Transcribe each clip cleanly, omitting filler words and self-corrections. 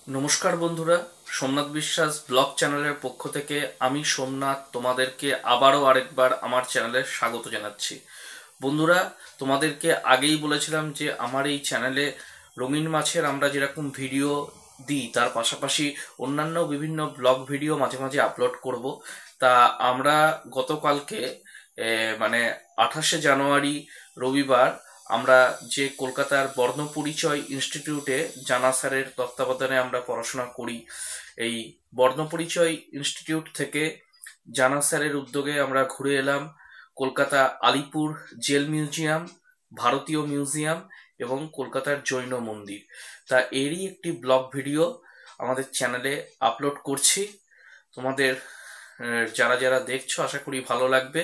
নমস্কার বন্ধুরা, সোমনাথ বিশ্বাস ব্লগ চ্যানেলের পক্ষ থেকে আমি সোমনাথ তোমাদেরকে আবারও আরেকবার আমার চ্যানেলে স্বাগত জানাচ্ছি। বন্ধুরা, তোমাদেরকে আগেই বলেছিলাম যে আমার এই চ্যানেলে রঙিন মাছের আমরা যেরকম ভিডিও দিই তার পাশাপাশি অন্যান্য বিভিন্ন ব্লগ ভিডিও মাঝে মাঝে আপলোড করব। তা আমরা গতকালকে মানে 28শে জানুয়ারি রবিবার আমরা যে কলকাতার বর্ণপরিচয় ইনস্টিটিউটে জানা স্যারের তত্ত্বাবধানে আমরা পড়াশোনা করি, এই বর্ণপরিচয় ইনস্টিটিউট থেকে জানা স্যারের উদ্যোগে আমরা ঘুরে এলাম কলকাতা আলিপুর জেল মিউজিয়াম, ভারতীয় মিউজিয়াম এবং কলকাতার জৈন মন্দির। তা এরই একটি ব্লগ ভিডিও আমাদের চ্যানেলে আপলোড করছি। তোমাদের যারা যারা দেখছো আশা করি ভালো লাগবে।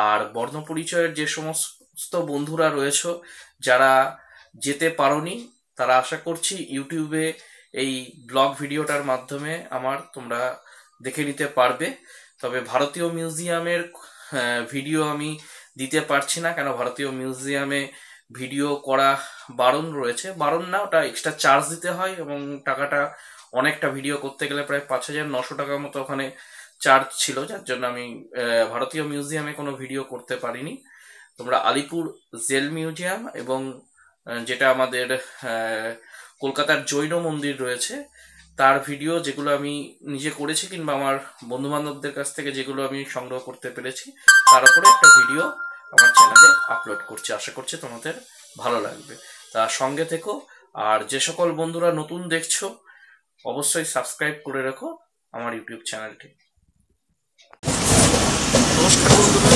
আর বর্ণপরিচয়ের যে সমস্ত বন্ধুরা রয়েছে যারা যেতে পারোনি, তারা আশা করছি ইউটিউবে এই ব্লগ ভিডিওটার মাধ্যমে তোমরা দেখে নিতে পারবে। তবে ভারতীয় মিউজিয়ামের ভিডিও আমি দিতে পারছি না, কেন ভারতীয় মিউজিয়ামে ভিডিও করা বারণ রয়েছে। বারণ না, ওটা এক্সট্রা চার্জ দিতে হয় এবং টাকাটা অনেকটা ভিডিও করতে গেলে প্রায় 5,900 টাকার মতো ওখানে চার্জ ছিল, যার জন্য আমি ভারতীয় মিউজিয়ামে কোনো ভিডিও করতে পারিনি। তোমরা আলিপুর জেল মিউজিয়াম এবং যেটা আমাদের কলকাতার জৈন মন্দির রয়েছে তার ভিডিও, যেগুলো আমি নিজে করেছি কিংবা আমার বন্ধু বান্ধবদের কাছ থেকে যেগুলো আমি সংগ্রহ করতে পেরেছি, তার উপরে একটা ভিডিও আমার চ্যানেলে আপলোড করছি। আশা করছি তোমাদের ভালো লাগবে, তা সঙ্গে থেকো। আর যে সকল বন্ধুরা নতুন দেখছো অবশ্যই সাবস্ক্রাইব করে রেখো আমার ইউটিউব চ্যানেলটি। নমস্কার বন্ধুরা,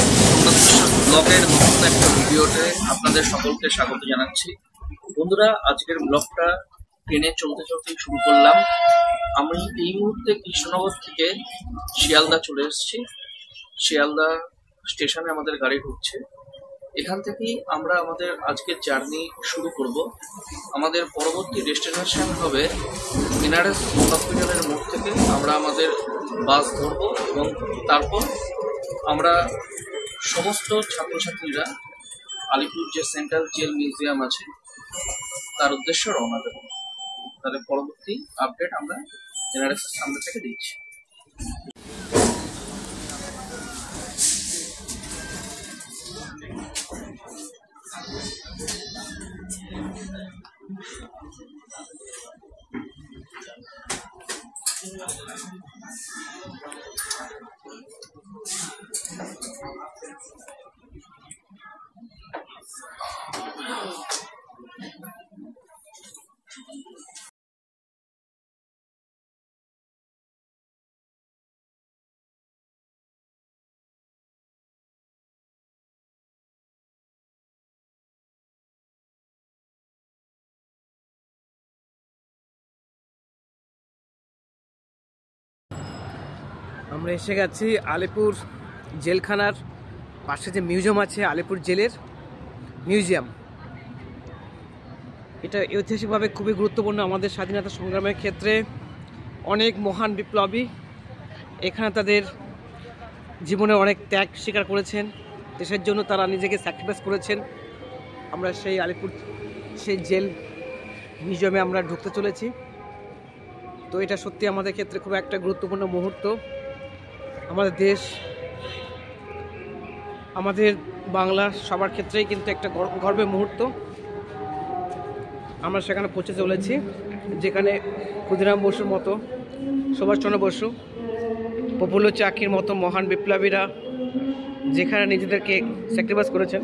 ব্লগের নতুন একটা ভিডিওতে আপনাদের সকলকে স্বাগত জানাচ্ছি। বন্ধুরা, আজকের ব্লগটা ট্রেনে চলতে চলতেই শুরু করলাম। আমি এই মুহূর্তে কৃষ্ণনগর থেকে শিয়ালদা চলে এসেছি। শিয়ালদা স্টেশনে আমাদের গাড়ি ঢুকছে। এখান থেকেই আমরা আমাদের আজকের জার্নি শুরু করব। আমাদের পরবর্তী ডেস্টিনেশন হবে এনআরএস হসপিটালের মোড় থেকে আমরা আমাদের বাস ধরবো এবং তারপর আমরা সমস্ত ছাত্রছাত্রীরা আলিপুর যে সেন্ট্রাল জেল মিউজিয়াম আছে তার উদ্দেশ্যে রওনা দেব। তাহলে পরবর্তী আপডেট আমরা এনআরএস এর সামনে থেকে দিচ্ছি। আমরা এসে গেছি আলিপুর জেলখানার পাশে যে মিউজিয়াম আছে, আলিপুর জেলের মিউজিয়াম। এটা ঐতিহাসিকভাবে খুবই গুরুত্বপূর্ণ আমাদের স্বাধীনতা সংগ্রামের ক্ষেত্রে। অনেক মহান বিপ্লবী এখানে তাদের জীবনে অনেক ত্যাগ স্বীকার করেছেন, দেশের জন্য তারা নিজেকে স্যাক্রিফাইস করেছেন। আমরা সেই আলিপুর সেই জেল মিউজিয়ামে আমরা ঢুকতে চলেছি। তো এটা সত্যি আমাদের ক্ষেত্রে খুব একটা গুরুত্বপূর্ণ মুহূর্ত। আমাদের দেশ, আমাদের বাংলা সবার ক্ষেত্রেই কিন্তু একটা গর্বের মুহূর্ত। আমরা সেখানে পৌঁছে চলেছি, যেখানে ক্ষুদিরাম বসুর মতো, সুভাষচন্দ্র বসু, প্রফুল্ল চাকির মতো মহান বিপ্লবীরা যেখানে নিজেদেরকে স্যাক্রিফাইস করেছেন।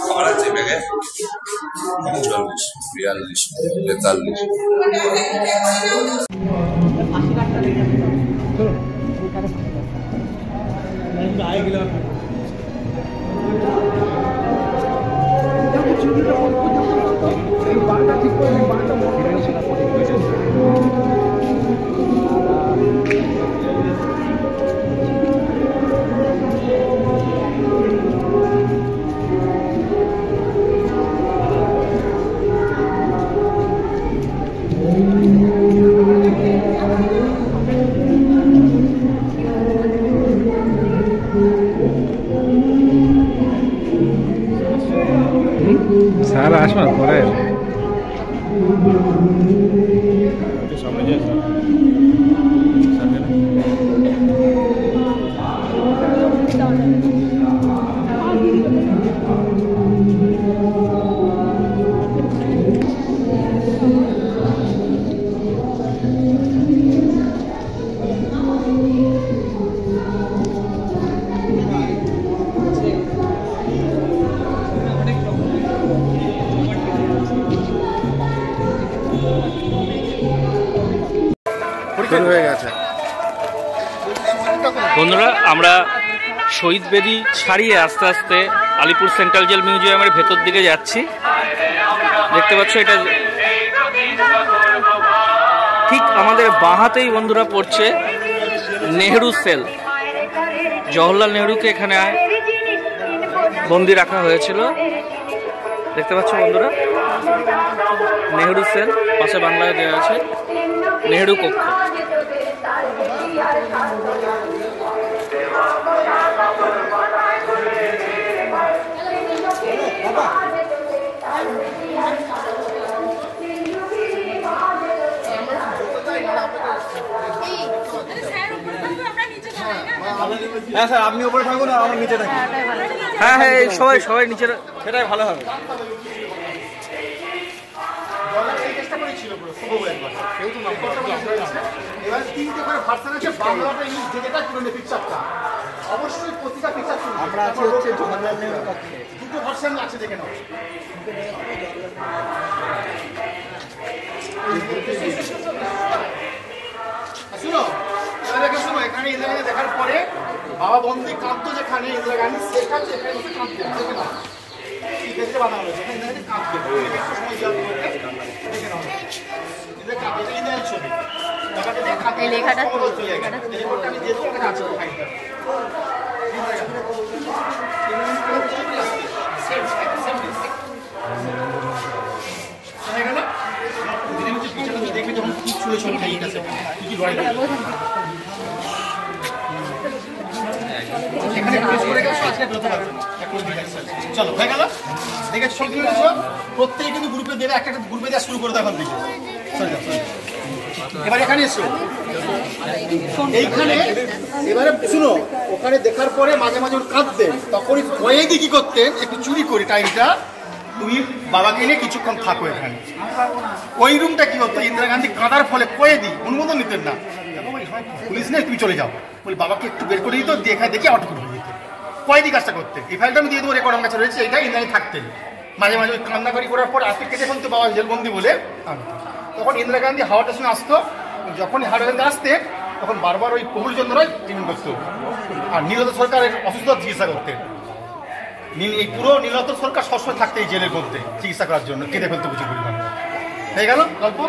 খাবার আছে ব্যাগে 40, 42, 43। স্যার আসবে পরে হয়ে গেছে। বন্ধুরা, আমরা শহীদ বেদি ছাড়িয়ে আস্তে আস্তে আলিপুর সেন্ট্রাল জেল মিউজিয়ামের ভেতর দিকে যাচ্ছি। দেখতে পাচ্ছ এটা ঠিক আমাদের বাঁহাতেই বন্ধুরা পড়ছে নেহেরু সেল। জওহরলাল নেহেরুকে এখানে বন্দি রাখা হয়েছিল। দেখতে পাচ্ছ বন্ধুরা, নেহেরু সেল, পাশে বাংলায় দেওয়া আছে নেহেরু কক্ষ। হ্যাঁ স্যার, আপনি উপরে থাকুন আর আমরা নিচে থাকি। হ্যাঁ হ্যাঁ, সবাই সবাই নিচে, সেটাই ভালো হবে। আমরা আছি হচ্ছে জওহরলাল নেহেরু কক্ষে, দুটো ভার্সন আছে, দেখে নাও। শুনো, শুনো, এখানে ইন্দিরা গান্ধী দেখার পরে বাবা বন্দি কাঁদতো যেখানে ইন্দিরা গান্ধী, সেটা হচ্ছে এখানে বসে কাঁদতে, দেখে নাও। দেখতে বানানো হয়েছে, এখানে ইন্দিরা গান্ধী কাঁদতে, দেখে নাও। ইন্দিরা ছবি এই লেখাটা আমি দিয়ে দেবো, আছে দেখবে যখন কি ছিল ছবি খাইয়ে গেছে, কি কি লড়াই এখানে কাজ করে গেছে, আজকে বেরোতে পারবে না। চলো হয়ে গেল, দেখে সব কি হয়েছে, প্রত্যেকে কিন্তু গ্রুপে দেবে, একটা গ্রুপে দেওয়া শুরু করে দেওয়া দিকে। এবার এখানে এসো, এইখানে এবারে শুনো, ওখানে দেখার পরে মাঝে মাঝে কাঁদতেন, তখনই কয়েদি কি করতেন, একটু চুরি করে টাইমটা তুমি বাবাকে নিয়ে কিছুক্ষণ থাকো এখানে। ওই রুমটা কি হতো, ইন্দিরা গান্ধী কাঁদার ফলে কয়েদি অনুমোদন নিতেন না, পুলিশ নেই তুমি চলে যাও বলে বাবাকে একটু বের করে দিত, দেখা দেখে আটক করে দিত, কয়েদি কাজটা করতেন। এই ফাইলটা আমি দিয়ে দেবো, রেকর্ড আমার কাছে রয়েছে, এইটা ইন্দিরা গান্ধী থাকতেন। মাঝে মাঝে ওই কান্নাকারি করার পর আজকে কেটে ফেলতে বাবা জেলবন্দি বলে তখন ইন্দিরা গান্ধী হাওড়া স্টেশনে আসতো। যখনই হাওড়া গান্ধী আসতেন তখন বারবার ওই প্রফুল্লচন্দ্র রায় ট্রিটমেন্ট করতো, আর নীলতা সরকারের অসুস্থতার চিকিৎসা করতেন। এই পুরো নীলতা সরকার সবসময় থাকতে এই জেলের মধ্যে চিকিৎসা করার জন্য, কেটে ফেলতে প্রচুর পরিমাণে। হয়ে গেল গল্প।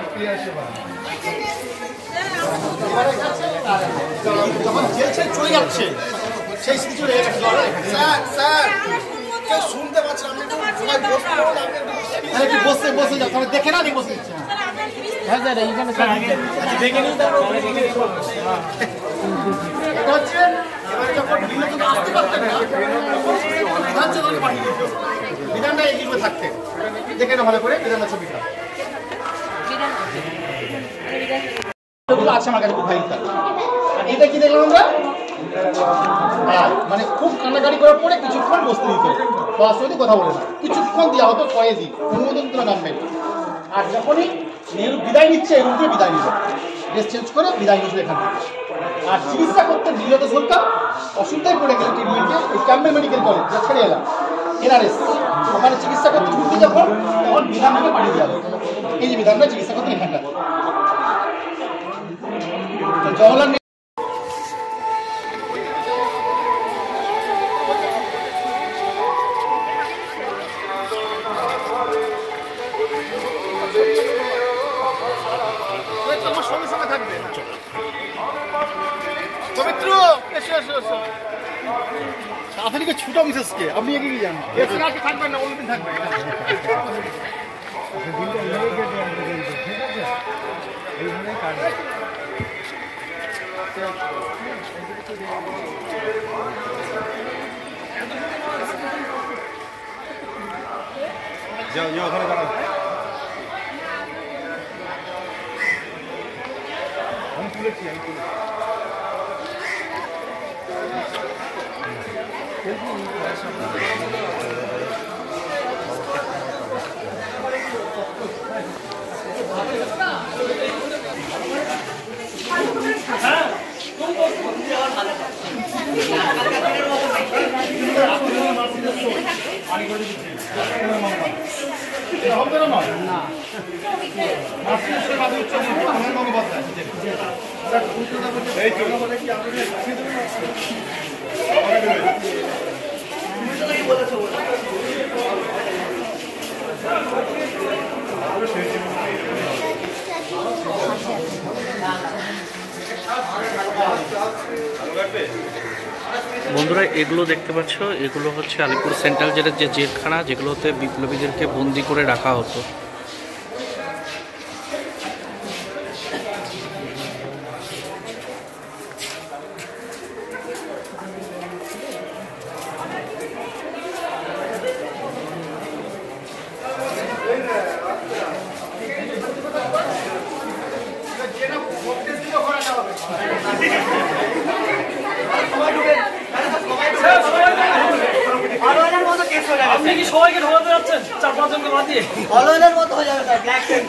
যখন জেল ছেড়ে চলে যাচ্ছে সেই স্মৃতি চলে গেছে। শুনতে পাচ্ছেন কি বসে বসে যাও, তাহলে দেখে না বসে দিচ্ছে। হ্যাঁ স্যার, এইখানে দেখে নিই, এটা হচ্ছে এবারে যখন বিধান আসতে পারতেন না, বিধানসভাকে পাঠিয়ে দিত, বিধানটা এই গ্রুপে থাকতেন। দেখে না ভালো করে বিধানটা ছবিটা আছে আমার কাছে, খুব ফাইলটা। এটা কি দেখলাম আমরা, মানে খুব কান্নাকাটি করার পরে কিছুক্ষণ বসতে দিত, সরাসরি কথা বলে না, কিছুক্ষণ দেওয়া হতো কয়েদি, অনুমোদন তোলা নামবেন। আর যখনই নেহেরু বিদায় নিচ্ছে, এই রুম থেকে বিদায় নিল, ড্রেস চেঞ্জ করে বিদায় নিয়েছিল এখান থেকে। আর চিকিৎসা করতে নীলতা সরকার অসুবিধায় পড়ে গেল ট্রিটমেন্টে, এই ক্যাম্পবেল মেডিকেল কলেজ যা ছেড়ে এলাম এনআরএস, ওখানে চিকিৎসা করতে ছুটতে যখন তখন বিধানকে পাঠিয়ে দেওয়া হলো। এই যে বিধানটা চিকিৎসা করতে এখানটা জওহরলাল আমার সঙ্গে সঙ্গে থাকবে। পবিত্র এসো এসো এসো, আপনাকে ছুটো মিসেসকে আপনি এগিয়ে যান, এসে আজকে থাকবেন না, অন্যদিন থাকবেন। ওখানে দাঁড়াও। আমি তুলেছি। বন্ধুরা এগুলো দেখতে পাচ্ছ, এগুলো হচ্ছে আলিপুর সেন্ট্রাল জেলের যে জেলখানা, যেগুলোতে বিপ্লবীদেরকে বন্দি করে রাখা হতো। আপনি কি সবাইকে ঢোকাতে যাচ্ছেন? 4-5 জনকে বাদ দিয়ে হলওয়েলের মতো হয়ে যাবে স্যার, ব্ল্যাক টেন।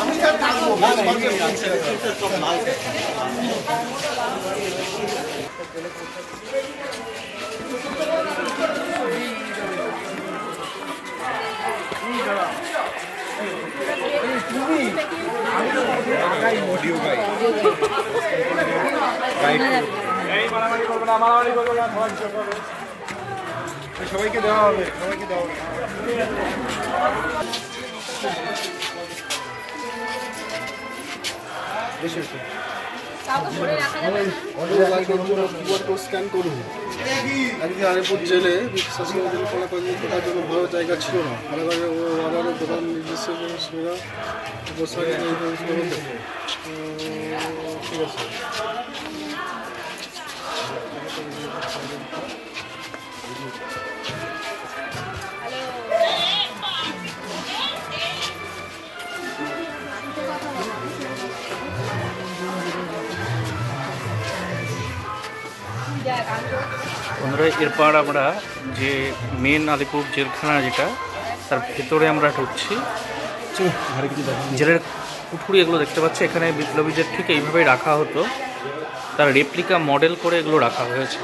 আমি স্যার থাকবো। সবাইকে দেওয়া হবে, সবাইকে দেওয়া হবে। স্ক্যান করুন। একদিন আলিপুর জেলে বিশ্বাস থাকার জন্য ভালো জায়গা ছিল না। কারাগারে ও অর্ডারের প্রধান নির্দেশে উপসারে ঠিক আছে। বন্ধুরা এরপর আমরা যে মেন আলিপুর জেলখানা যেটা, তার ভেতরে আমরা ঢুকছি। জেলের কুঠুরি এগুলো দেখতে পাচ্ছি, এখানে বিপ্লবীদের ঠিক এইভাবেই রাখা হতো, তার রেপ্লিকা মডেল করে এগুলো রাখা হয়েছে।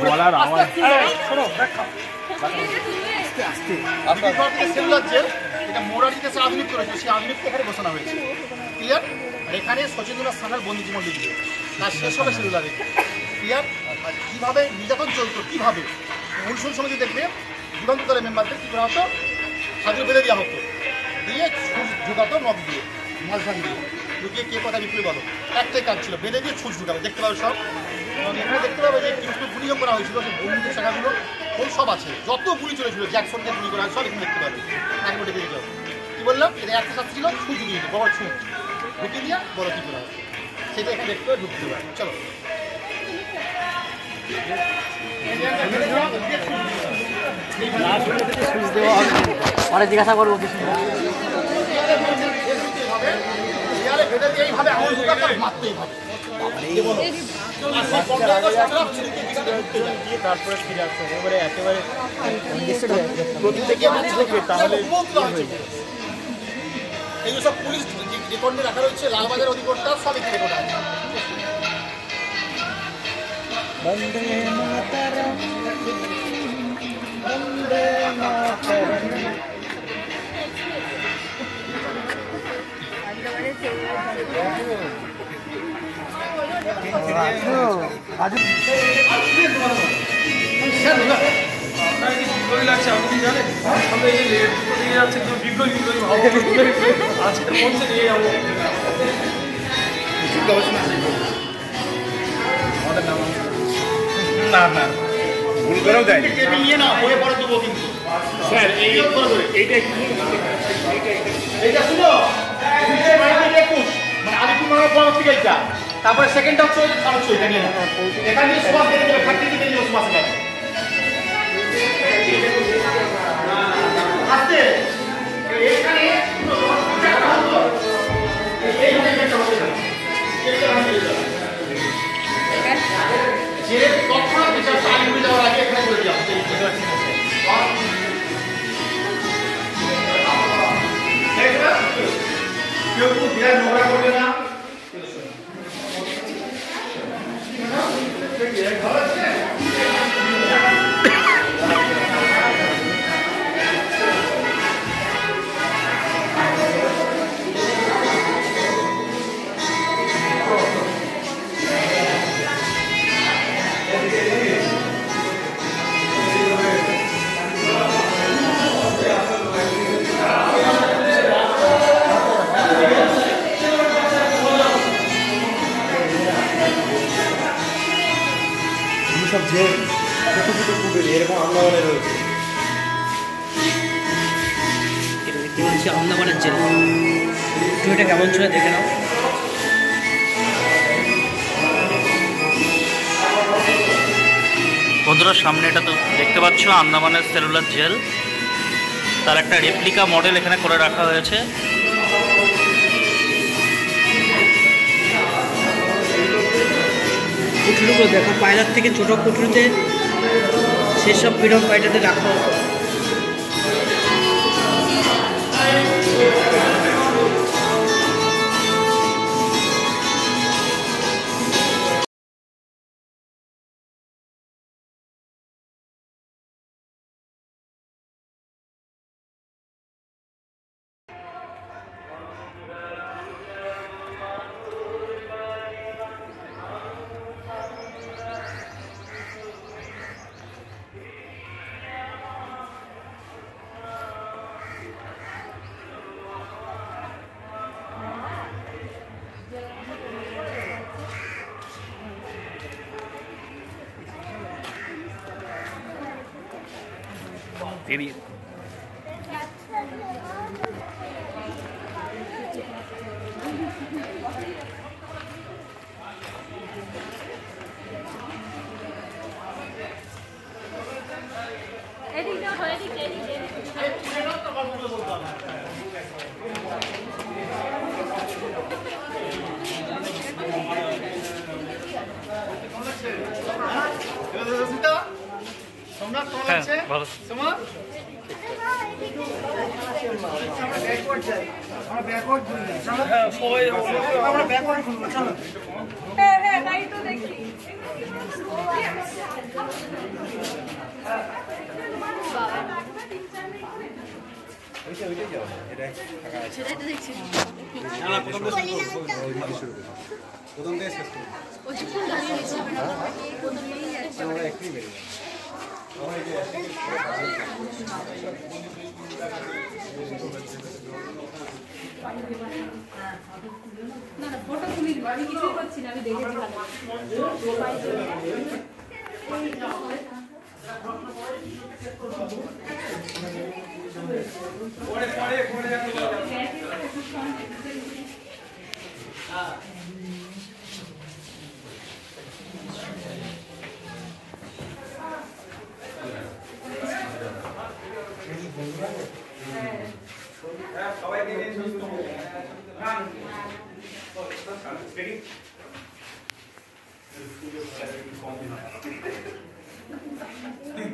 বলার আওয়াজ সেলুলার জেল এটা মোরারিতে আধুনিক করেছে, সেই আধুনিকটা এখানে ঘোষণা হয়েছে। ক্লিয়ার? আর এখানে সচেতনাথ সাহার বন্দি জীবন লিখবে, তার শেষ হবে সেলুলারে। ক্লিয়ার? আর কীভাবে নির্যাতন চলতো, কীভাবে অনুশীলন সমিতি দেখবে যুগান্ত দলের মেম্বারদের কী করা হতো, হাজর বেঁধে দেওয়া হতো, দিয়ে ছুঁচ ঢুকাতো নখ দিয়ে, মাঝখান দিয়ে লুকিয়ে কে কথা বিক্রি বলো, একটাই কাজ ছিল, বেঁধে দিয়ে ছুঁচ ঢুকাবে। দেখতে পাবে সব, এবং এখানে দেখতে পাবে যে কিন্তু গুলিও করা হয়েছিল, সেই বন্দুকের শাখাগুলো ওই সব আছে, যত গুলি চলেছিল জ্যাকসনকে গুলি করা হয় সব এখানে দেখতে পাবে। একবার দেখে দিতে হবে। কী বললাম, এটা একটা সাথে ছিল ছুঁচ ঢুকিয়ে দিত, বড় ছুঁচ ঢুকিয়ে দিয়া বড় কী করা হয় সেটা এখানে দেখতে পাবে, ঢুকতে পারে। চলো পরে জিজ্ঞাসা করবো এইভাবে আঙুল ঢুকাতে মারতেই হবে। তারপরে ফিরে আসতে হবে, এবারে একেবারে তাহলে এইগুলো সব পুলিশ রেকর্ডে রাখা রয়েছে, লালবাজার অধিকর্তা সব এখানে রেকর্ড আছে। বন্দে মাতরম বন্দে মাতরম। বিপ্লবী লাগছে, আপনি কি জানেন? আমরা এই যে নিয়ে যাচ্ছে বিপ্লবী আজকের মঞ্চে নিয়ে যাবো। না না ভুল করেও দেয় নিয়ে না বইয়ে পড়ে দেবো কিন্তু স্যার এইটা শুনো, মানে আলিপুর পরবর্তী এইটা, তারপরে সেকেন্ডটা হচ্ছে এটা নিয়ে এখানে সুবাস দেখে দেবে, ফাঁকি দিতে দিল সুবাস কাছে আসতে এখানে যে তৎক্ষণাৎ বিচার আইন যাওয়ার আগে এখানে চলে যাও, কেউ বিরাট নোংরা করবে না। সব যে ছোটো ছোটো কুবের এরকম আমদাবানে রয়েছে। এটা দেখতে পাচ্ছি আমদাবানের জেল, তুমি এটা কেমন ছিল দেখে নাও। বন্ধুরা সামনে এটা তো দেখতে পাচ্ছ আন্দামানের সেলুলার জেল, তার একটা রেপ্লিকা মডেল এখানে করে রাখা হয়েছে। কুঠুরিগুলো দেখো, পায়রার থেকে ছোটো কুঠুরিতে সেসব ফ্রিডম ফাইটারদের রাখা হতো। বেরিয়ে ভালো। হ্যাঁ তাই তো দেখি। ফটো তুলি আমি কিছুই করছি না, আমি দেখেছি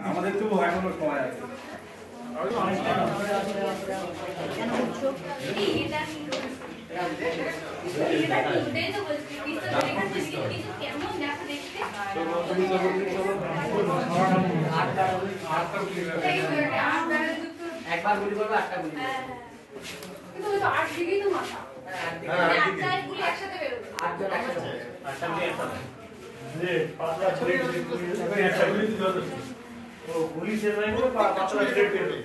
আমাদের তো এখনো সময় আছে। একবার গুলি করবে, আটটা গুলি করবে। কিন্তু ওই তো 8 দিকেই তো মাথা। হ্যাঁ, আটটায় গুলি একসাথে বেরোবে। 8 জন একসাথে। আটটা গুলি একসাথে। যে পাঁচটা ছেলে গুলি একটা গুলি দিতে হবে। ও গুলি শেষ হয়ে গেলে পাঁচটা ছেলে বেরোবে।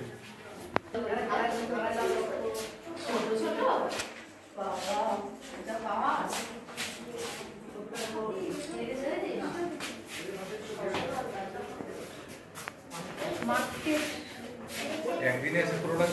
একদিনে এসে পুরোটা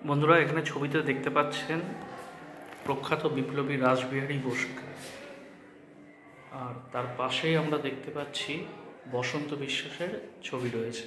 বন্ধুরা, এখানে ছবিতে দেখতে পাচ্ছেন প্রখ্যাত বিপ্লবী রাসবিহারী বোসকে, আর তার পাশেই আমরা দেখতে পাচ্ছি বসন্ত বিশ্বাসের ছবি রয়েছে।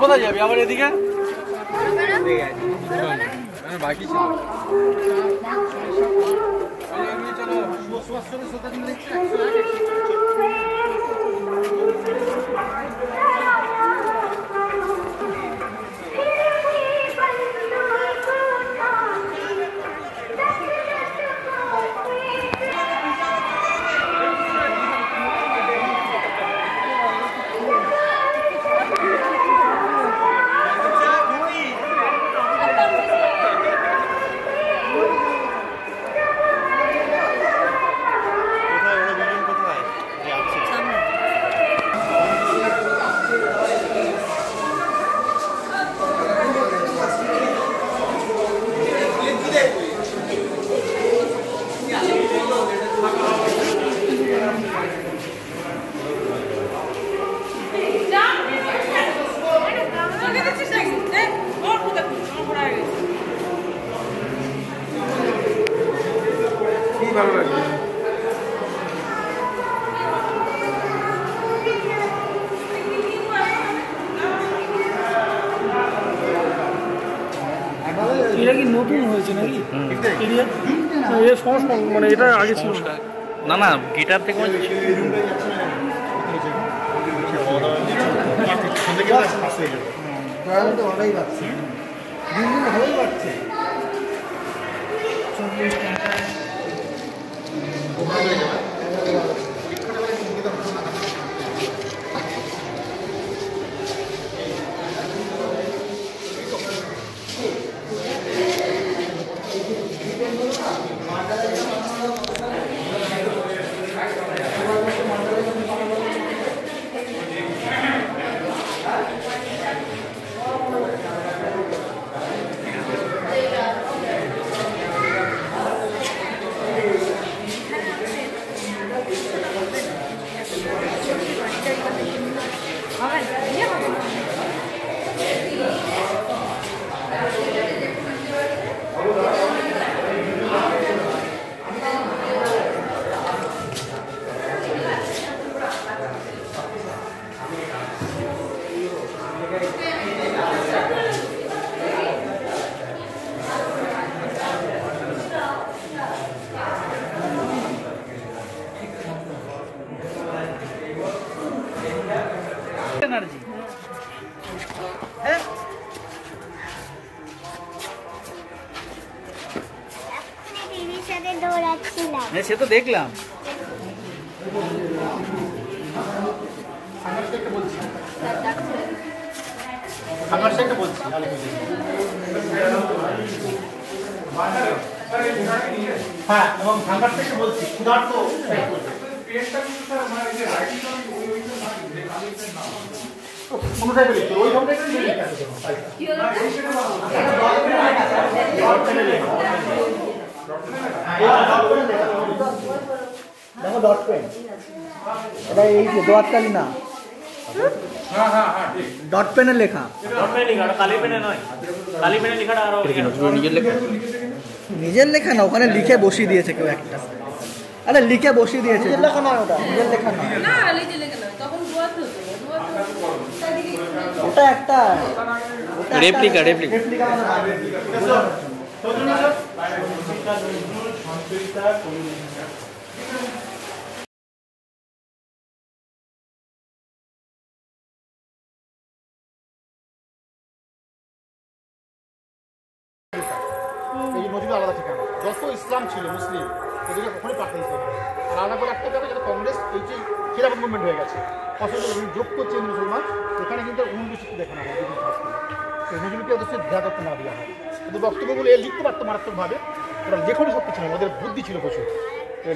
কোথায় যাবি আবার এদিকে? বাকি ছিল চলো ভালো লাগে। এটা কি নতুন হয়েছে নাকি এরিয়া? এর সংস্কার মানে এটা আগে ছিল না। না না, গিটার থেকে ভালোই পাচ্ছে, দিন দিন ভালোই পাচ্ছে। সে তো দেখলাম। হ্যাঁ, এবং ভাঙার থেকে বলছি ক্ষুধার্ত কোনোটাই বলি ওই ধরনের দেখো ডট পেন, এটা এই যে দোয়াতকালি না, ডট পেনের লেখা। কালি পেনে নয়, কালি পেনে লেখাটা আরো নিজের লেখা না, ওখানে লিখে বসিয়ে দিয়েছে কেউ একটা। আরে লিখে বসিয়ে দিয়েছে, নিজের লেখা নয় ওটা, নিজের লেখা নয়। না লিখে লেখা নয়, তখন দোয়াতে হতো, ওটা একটা রেপ্লিকা এই নজরুল আলাদা ঠিকানা। যত ইসলাম ছিল মুসলিম এগুলো কখনোই পাঠিয়েছে আর আলাদা করে রাখতে হবে, যাতে কংগ্রেস এই যে খিলাফত মুভমেন্ট হয়ে গেছে অথচ যোগ করছে মুসলমান, এখানে কিন্তু অনুদূষিত দেখানো হয় নজরুলকে ওদের সাথে ধ্যান করতে না দেওয়া হয়। কিন্তু বক্তব্যগুলো এ লিখতে পারতো মারাত্মকভাবে, ওরা যে কোনো শক্তি ছিল, ওদের বুদ্ধি ছিল প্রচুর,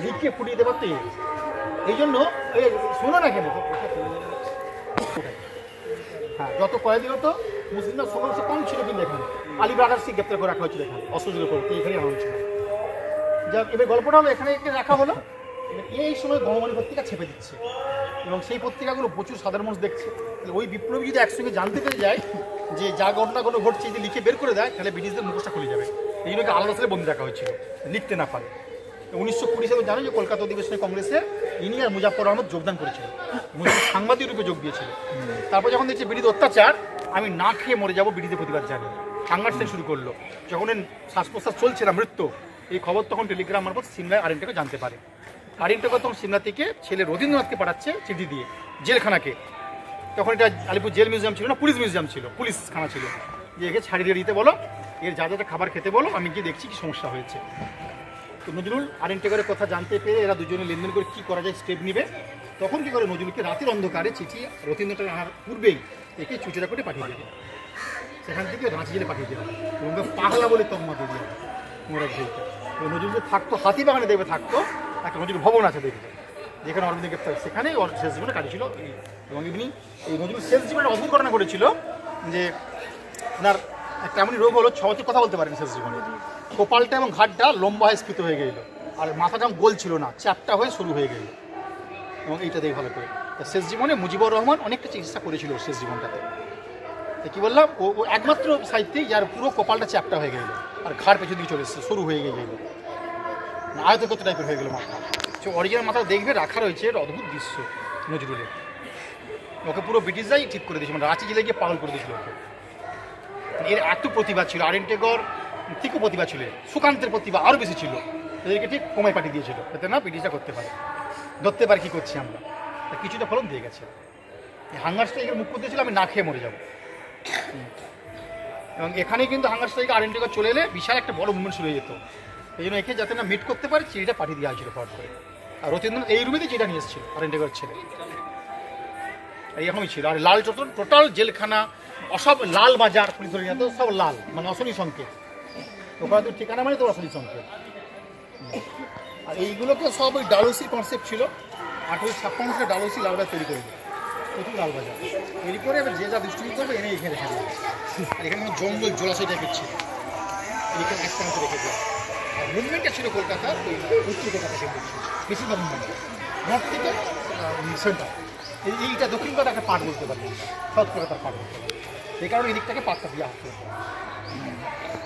লিখকে ফুটিয়ে দেওয়ার তো এই জন্য শোনো না কেন। হ্যাঁ, যত কয়েকদিন হতো মুসলিমরা 1600 কম ছিল, কিন্তু এখানে আলী ব্রাদার্সকে গ্রেপ্তার করে রাখা হয়েছিল, এখানে অস্ত্রগুলো করতে এখানেই আনা হয়েছিল। যা এবার গল্পটা হলো এখানে রাখা হলো, এই সময় গণমানি পত্রিকা ছেপে দিচ্ছে এবং সেই পত্রিকাগুলো প্রচুর সাধারণ মানুষ দেখছে। ওই বিপ্লবী যদি একসঙ্গে জানতে পেরে যায় যে যা ঘটনাগুলো ঘটছে, যদি লিখে বের করে দেয় তাহলে ব্রিটিশদের মুখোশটা খুলে যাবে। এই জন্য আলাদা সালে বন্দি রাখা হয়েছিল, লিখতে না পারে। 1920 সালে জানো যে কলকাতা অধিবেশনে কংগ্রেসে ইনি আর মুজাফর আহমদ যোগদান করেছিল, সাংবাদিক রূপে যোগ দিয়েছিল। তারপর যখন দেখছে ব্রিটিশ অত্যাচার, আমি না খেয়ে মরে যাবো, ব্রিটিশদের প্রতিবাদ জানি, সংঘাত থেকে শুরু করলো। যখন শ্বাস প্রশ্বাস চলছে না, মৃত্যু, এই খবর তখন টেলিগ্রাম মারফত সিনভাই আরেকটাকে জানতে পারে। আরিনটেগর তখন সিমলা থেকে ছেলে রবীন্দ্রনাথকে পাঠাচ্ছে চিঠি দিয়ে জেলখানাকে। তখন এটা আলিপুর জেল মিউজিয়াম ছিল না, পুলিশ মিউজিয়াম ছিল, পুলিশ খানা ছিল, যে একে ছাড়িয়ে দিতে বলো, এর যা যা খাবার খেতে বলো, আমি গিয়ে দেখছি কি সমস্যা হয়েছে। তো নজরুল আরিনটেগরের কথা জানতে পেরে এরা দুজনে লেনদেন করে কী করা যায় স্টেপ নেবে। তখন কী করে নজরুলকে রাতের অন্ধকারে চিঠি রবীন্দ্রনাথ আনার পূর্বেই একে চুচেরা করে পাঠিয়ে দেবে, সেখান থেকে রাঁচি জেলে পাঠিয়ে দেবে এবং পাগলা বলে তকমা দিয়ে দেবে মোরগ ঝুলকে। তো নজরুল থাকতো হাতিবাগানে দেখবে, থাকতো একটা নজরুল ভবন আছে দেখবে, যেখানে অরবিন্দ গ্রেপ্তার, সেখানেই ওর শেষ জীবনে কাটিয়েছিল। এবং এমনি এই নজরুল শেষ জীবনে অদ্ভুত ঘটনা করেছিল যে ওনার একটা এমনই রোগ হলো, 6 বছর কথা বলতে পারেন শেষ জীবনে, কপালটা এবং ঘাটটা লম্বা হয়ে স্ফীত হয়ে গেল, আর মাথাটা গোল ছিল না, চ্যাপটা হয়ে শুরু হয়ে গেল। এবং এইটা দেখে ভালো করে শেষ জীবনে মুজিবুর রহমান অনেকটা চিকিৎসা করেছিল শেষ জীবনটাতে। কী বললাম, ও একমাত্র সাহিত্যে যার পুরো কপালটা চ্যাপটা হয়ে গেল আর ঘাড় পেছন দিকে চলে এসেছে, শুরু হয়ে গেল, আয়তক্ষেত্র টাইপের হয়ে গেল মাথা। সে অরিজিনাল মাথা দেখবে রাখা রয়েছে, এটা অদ্ভুত দৃশ্য নজরুলের। ওকে পুরো ব্রিটিশরাই ঠিক করে দিয়েছিল, মানে রাঁচি জেলে গিয়ে পাগল করে দিয়েছিল ওকে। এর এত প্রতিভা ছিল, আরিনটেগর থেকেও প্রতিভা ছিল, সুকান্তের প্রতিভা আরও বেশি ছিল, এদেরকে ঠিক কমায় পাঠিয়ে দিয়েছিল যাতে না ব্রিটিশরা করতে পারে, ধরতে পারে কী করছি আমরা। তা কিছুটা ফলন দিয়ে গেছে। এই হাঙ্গার স্ট্রাইকের মুখ করতেছিল আমি না খেয়ে মরে যাব। এবং এখানেই কিন্তু হাঙ্গার স্ট্রাইকে আরিনটেগর চলে এলে বিশাল একটা বড় মুভমেন্ট শুরু হয়ে যেত। এই জন্য একে যাতে না মিট করতে পারে চিঠিটা পাঠিয়ে দেওয়া হয়েছিল ফট করে। আর রবীন্দ্রনাথ এই রুমেতেই চিঠিটা নিয়ে এসেছিল আরিনটেগর ছেলে, এইরকমই ছিল। আর লাল চত্বর টোটাল জেলখানা, অসব লাল বাজার, পুলিশ ধরে নিয়ে সব লাল, মানে অশনি সংকেত। ওখানে তো ঠিকানা মানে তো অশনি সংকেত। আর এইগুলোকে সব ওই ডালহৌসির কনসেপ্ট ছিল, 1856 সালে ডালহৌসি লালবাজার তৈরি করে দেয়, প্রচুর লালবাজার তৈরি করে এবার যে যা দুষ্টুমি করবে এনে এখানে রেখে দেবে। আর এখানে জঙ্গল জলাশয় টাইপের ছিল, এখানে একটা মতো রেখে দেয়। আর মুভমেন্টটা ছিল কলকাতা ওই উত্তর কলকাতা কেন্দ্র ছিল বেশিরভাগ মুভমেন্ট, নর্থ থেকে সেন্টার। এইটা দক্ষিণ কলকাতা একটা পার্ট বলতে পারি, সাউথ কলকাতার পার্ট বলতে পারি। এই কারণে এদিকটাকে পার্টটা দিয়ে আসতে হবে।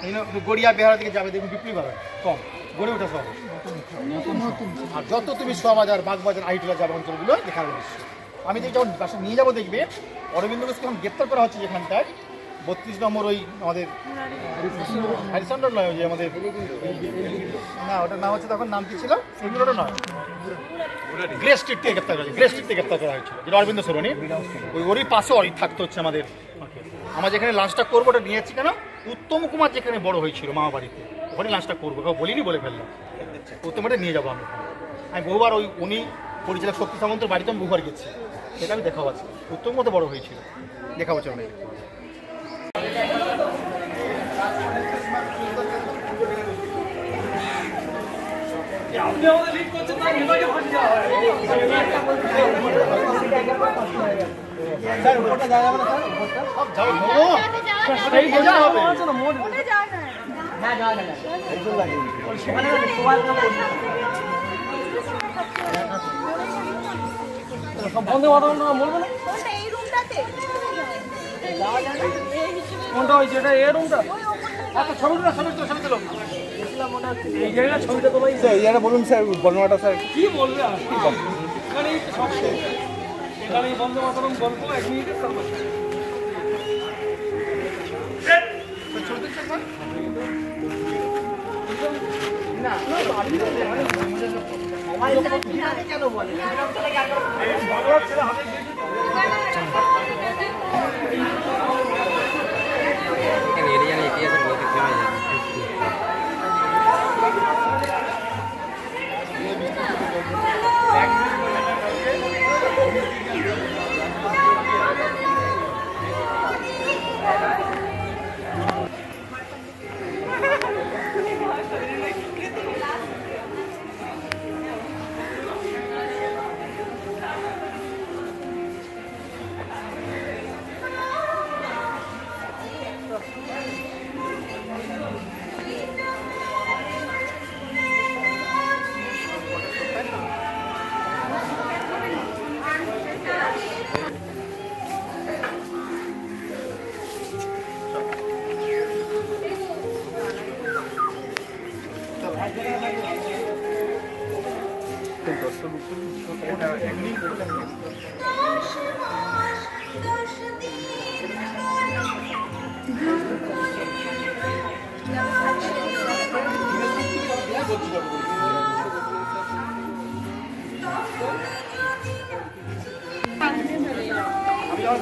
এই গড়িয়া বেহারা থেকে যাবে দেখুন বিপ্লবী বাজার কম, গড়ে ওঠা সব আর যত তুমি সোয়াবাজার, বাগবাজার, আইটিলা যাবে অঞ্চলগুলো দেখার দৃশ্য। আমি যখন বাসা নিয়ে যাবো দেখবে অরবিন্দ ঘোষকে যখন গ্রেপ্তার করা হচ্ছে যেখানটায় 32 নম্বর ওই আমাদের হ্যারিসন্ডর নয়, ওই যে আমাদের না ওটার নাম হচ্ছে তখন নাম কি ছিল এগুলোটা নয়, গ্রে স্ট্রিট থেকে গ্রেপ্তার করা হয়েছে, গ্রে স্ট্রিট থেকে গ্রেপ্তার করা হয়েছিল যেটা অরবিন্দ সরণি, ওরই পাশে অরি থাকতে হচ্ছে আমাদের। আমরা যেখানে লাঞ্চটা করবো ওটা নিয়ে যাচ্ছি কেন, উত্তম কুমার যেখানে বড় হয়েছিল মামা বাড়িতে, ওখানে লাঞ্চটা করবো, বলিনি বলে ফেললাম, উত্তম কুমারটা নিয়ে যাবো আমি বহুবার ওই উনি পরিচালক শক্তি সামন্তের বাড়িতে আমি বহুবার গেছি, সেটা আমি দেখাবো আছে, উত্তম মতো বড় হয়েছিল, দেখাবো চলো। আপনি আমাদের লিড করছেন না, বিভাগে ফাঁসি দেওয়া হয়। স্যার ওটা যাওয়া যাবে না স্যার, সব যাও এই যা হবে না মোড় ওটা যাও না, না যাওয়া যাবে একদম লাগে ওখানে সবাই সব বন্ধ মাতাম না বলবে না কোনটা এই রুমটাতে যাওয়া যাবে এই হিসেবে কোনটা হয়েছে এটা এই রুমটা আচ্ছা ছবিটা ছবি তোলো এই জায়গা ছবিটা তোলাই স্যার ইয়ারা বলুন স্যার বর্ণনাটা স্যার কি বলবে আর এখানেই তো সব শেষ, এখানেই বন্ধ মাতাম গল্প 1 মিনিটের তারপর না কেন বলে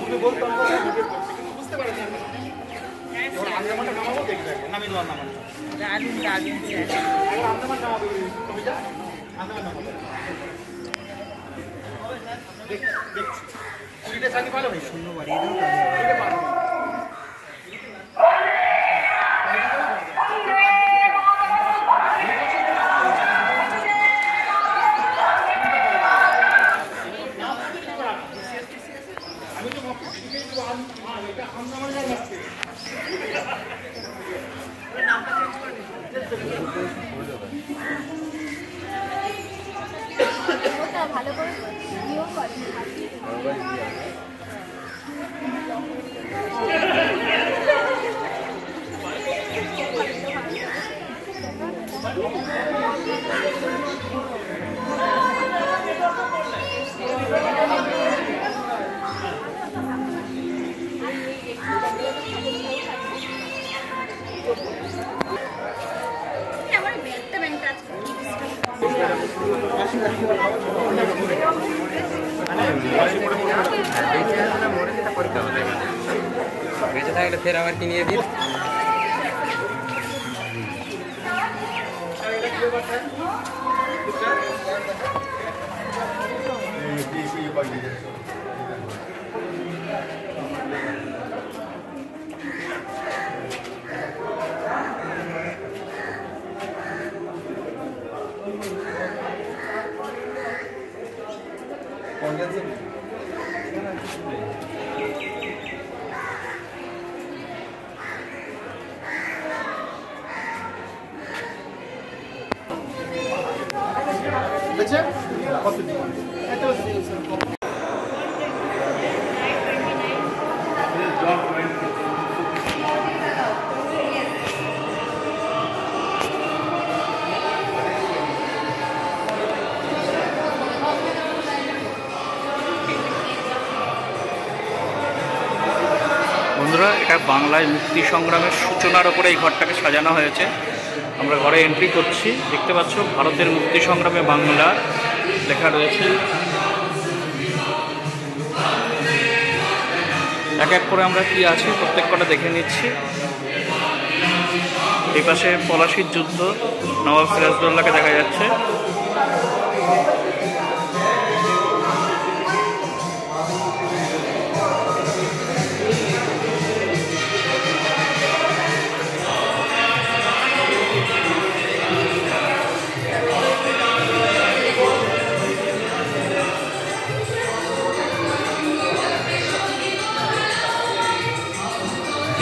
বুঝে বলতাম বুঝতে পারেনি এবার আন্দামানটা নামাবো দেখবে নামিয়ে দেওয়ার নামানো আন্দামান নামাবো কবিতা আন্দামান নামাবো দেখছি কুড়িটা চাকরি ভালো হয়েছে শূন্য বাড়িয়ে দাও ভালো করে ভিডিও করে আমার ব্যাগটা ব্যাংকটা বেঁচে থাকলে ফের আবার কিনিয়ে দিন বুঝছে বন্ধুরা, এটা বাংলায় মুক্তি সংগ্রামের সূচনার ওপরে এই ঘরটাকে সাজানো হয়েছে। আমরা ঘরে এন্ট্রি করছি, দেখতে পাচ্ছ ভারতের মুক্তি সংগ্রামে বাংলা লেখা রয়েছে। এক এক করে আমরা কি আছে প্রত্যেক কটা দেখে নিচ্ছি। এই পাশে পলাশির যুদ্ধ, নবাব সিরাজদৌল্লাকে দেখা যাচ্ছে।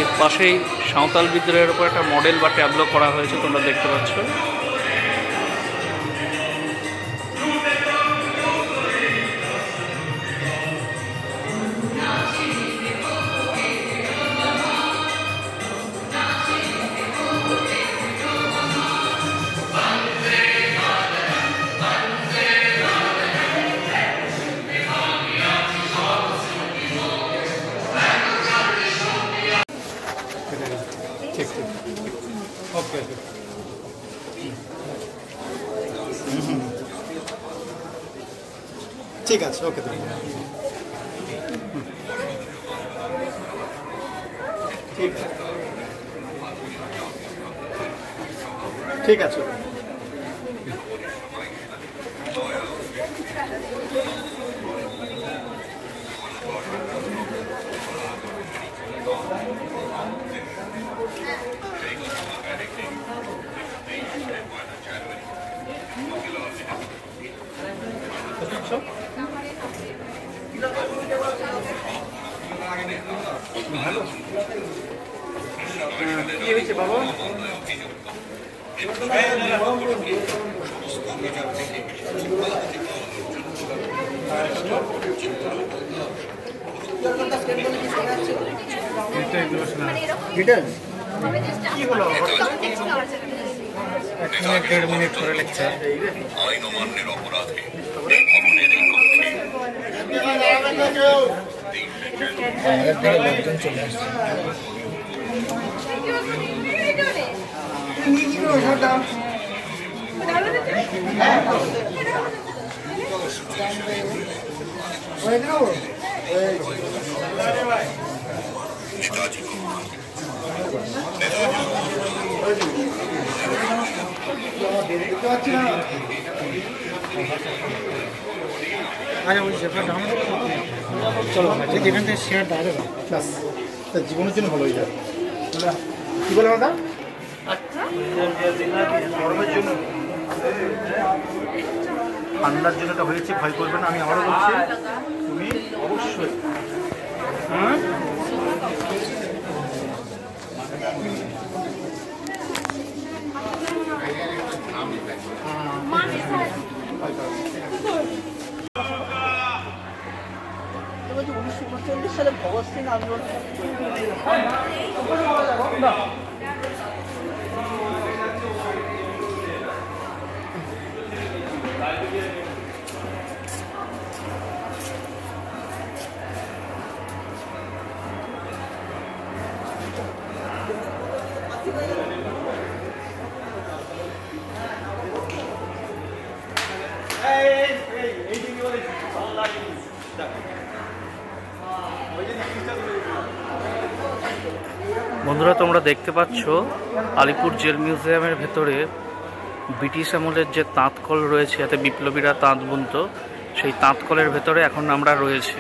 এর পাশেই সাঁওতাল বিদ্রোহের উপর একটা মডেল বা ট্যাবলো করা হয়েছে, তোমরা দেখতে পাচ্ছ। ওকে ঠিক আছে, ওকে ঠিক আছে, ঠিক আছে। ভালো কি হয়েছে বাবা? কি হলো? 1 মিনিট করে লেকচার। আইন অমান্যের অপরাধে नेताजी को চলো যেখান থেকে শেয়ার ডাইরেক্ট ব্যাস জীবনের জন্য ভালো হয়ে যায়। কি বলে দাদা? গরমের জন্য ঠান্ডার জন্য এটা হয়েছে, ভয় করবে না। আমি আবারও বলছি, তুমি অবশ্যই সালে ভগৎ সিং আন্দোলন বন্ধুরা, তোমরা দেখতে পাচ্ছ আলিপুর জেল মিউজিয়ামের ভেতরে ব্রিটিশ আমলের যে তাঁতকল রয়েছে, যাতে বিপ্লবীরা তাঁত বুনত, সেই তাঁতকলের ভেতরে এখন আমরা রয়েছি।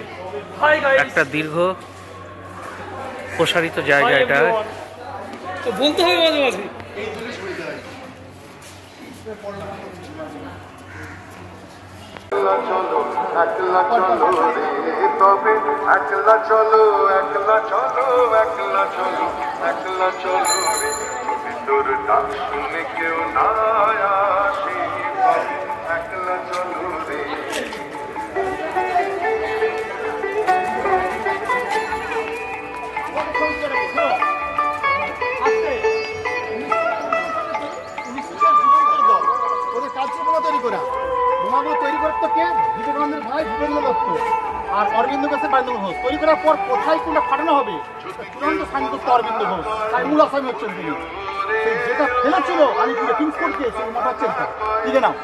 একটা দীর্ঘ প্রসারিত জায়গা এটা। বলতে হবে মাঝে মাঝে। চলো একলা চলো রে তবে একলা চলো একলা চলো একলা চলো একলা চলো রে যদি তোর ডাক শুনে কেউ না আসে একলা চলো রে। ওদের কাজ বোমা তৈরি করা, বোমাগুলো তৈরি করতো কে? বিবেকানন্দের ভাই ভূপেন্দ্র দত্ত আর অরবিন্দ ঘোষের বারিন্দ্র ঘোষ। তৈরি করার পর কোথায় কোনটা ফাটানো হবে চূড়ান্ত সাইন করতো অরবিন্দ ঘোষ, তার মূল আসামি হচ্ছেন তিনি। যেটা ফেলেছিল আলিপুরে কিংসকোর্টকে, সেই বোমাটা হচ্ছে এটা। লিখে নাও,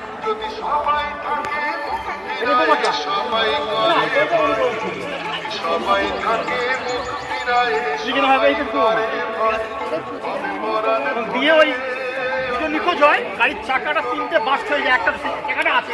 এটা বোমাটা লিখে নেওয়া হবে। এইটা দিয়ে ওই দুটো নিখোঁজ হয়, গাড়ির চাকাটা 3টে বাস্ট হয়ে যায়, একটা চাকাটা আছে।